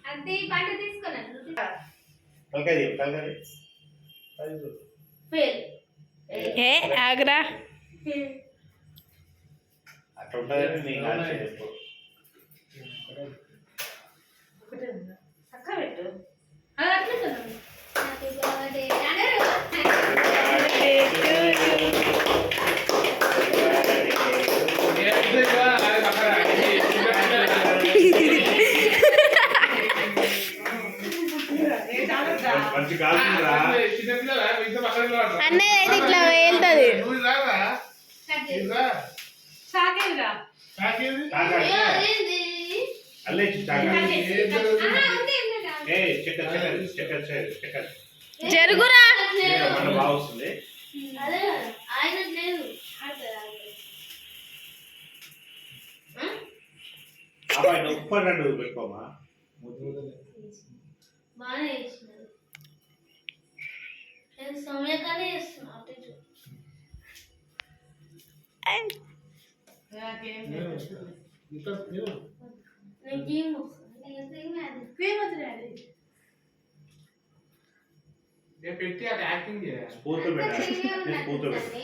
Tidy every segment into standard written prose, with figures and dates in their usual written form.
అంతే ఈ పంట తీసుకున్నాను ఫెయిల్ ఏ ఆగ్రా అట్లా ఉంటుందని నీకు ఆలోచన చెప్పు. చక్క పెట్టు అది అట్లా చదువు హ్యాపీ బర్త్డే అనరు అన్నయ్య అయితే ఇట్లా వెళ్తుంది చాకేరా జరుగురా బాగుంది. అదే ఆయన లేదు అబ్బాయి ఉప్పు అన్నట్టు పెట్టుకోమా. బాగానే చేసినారు నేను సమయకానే చేస్తున్నా అటు ఇటు పెట్టి అక్కడ యాక్టింగ్ చేయాలి. స్పూర్తి పెట్టాలి. స్పూర్తి పెట్టాలి.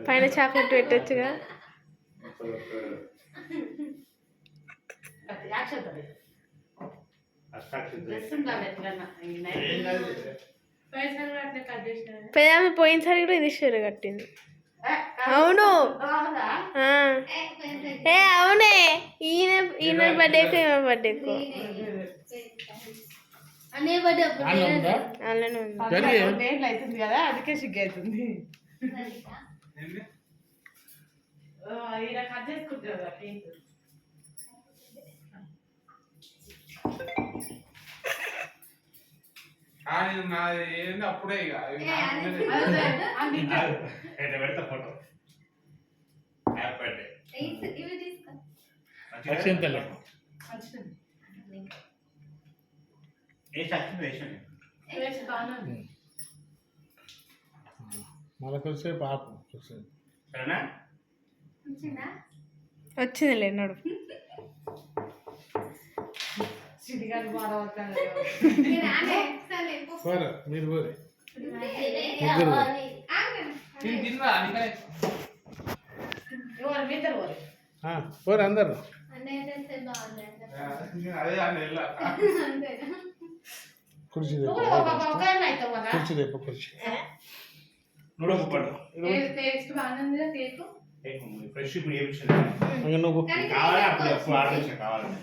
పైన చాక్లెట్ పెట్టొచ్చుగా పెదమ్మ పోయినసారి కూడా ఇది షూర్ కట్టింది అవును ఏ అవునే ఈయన బర్త్డేకు ఈమె బర్త్డేకు అనే బర్త్డే అలానే ఉంది అవుతుంది కదా అందుకే సిగ్గు అవుతుంది ఇలా కట్ చేసుకుంటారు కేక్ నాది ఏంది అప్పుడే ఇక పెడతా ఫోటో. Happy birthday. ఏ చచ్చింది వేసాను మనకొచ్చే పాపం సరేనా? వచ్చిందిలే నడు సిడిగాడు బాగా పోరా మీరు పోరే తిన్నా పోరు అందరు అదే అని వెళ్ళా కుర్చీ కుర్చీ రేపు కుర్చీ నూడొక పడు. టేస్ట్ బాగుంది కేక్ ఫ్రెష్ ఇప్పుడు ఏమిచ్చింది నువ్వు కావాలి అప్పుడు ఎప్పుడు ఆర్డర్ చేసిన కావాలని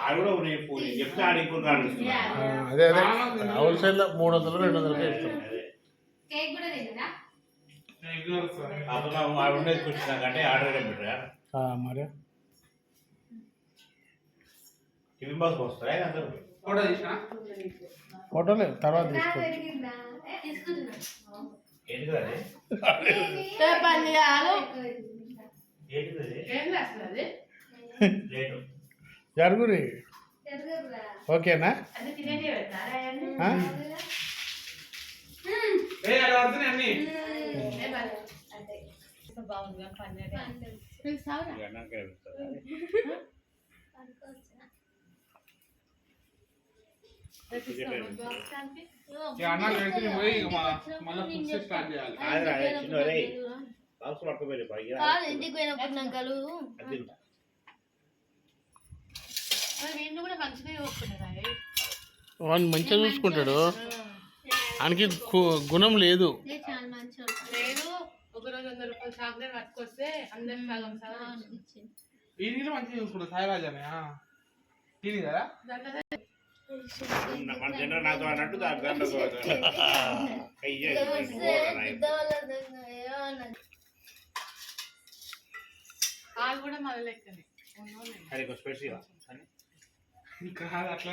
ఆడు కూడా నేను చెప్తే ఆడ ఇంకొక ఆర్డర్ ఇస్తున్నాను. అదే అదే హోల్సేల్ 300 200 ఇస్తాం. కేక్ కూడా తిందా అప్పుడు ఆడు ఉండేది కూర్చున్నాకంటే ఆర్డర్ పెట్టరా మరి టిఫిన్ బాక్స్ వస్తారా అందరూ ఫోటో తీసిన ఫోటోలే తర్వాత తీసుకో ఏంటిది అది? ఏంటిది అది? ఏం చేస్తుంది రేటు జరుగురి ఓకేనా అది తినేది పెడతారా అక్కడ పడుతున్నాయి అన్ని బాగుంది పన్నెండు అన్నాక పెడతారా? అన్నాలు పెడితే పోయి మళ్ళీ ఫుడ్ స్టార్ట్ చేయాలి. కాదురా, చిన్న రే బాక్స్ పట్టుకోపోయి ఇంటికి పోయినప్పుడు నక్కలు వీళ్ళు కూడా మంచిగా చూసుకుంటారు వాడిని మంచిగా చూసుకుంటాడు ఆయనకి గుణం లేదు చాలా మంచి లేదు ఒకరోజు 100 రూపాయలు చాక్లెట్ పట్టుకొస్తే అందరికి సగం సగం ఈ నీళ్ళు మంచిగా చూసుకుంటా సాయిరాజనే తిని కదా మన జనరల్ నాతో అన్నట్టు దాంట్లో వాళ్ళు కూడా మన లెక్కనే అది స్పెషల్ ఇంకా అట్లా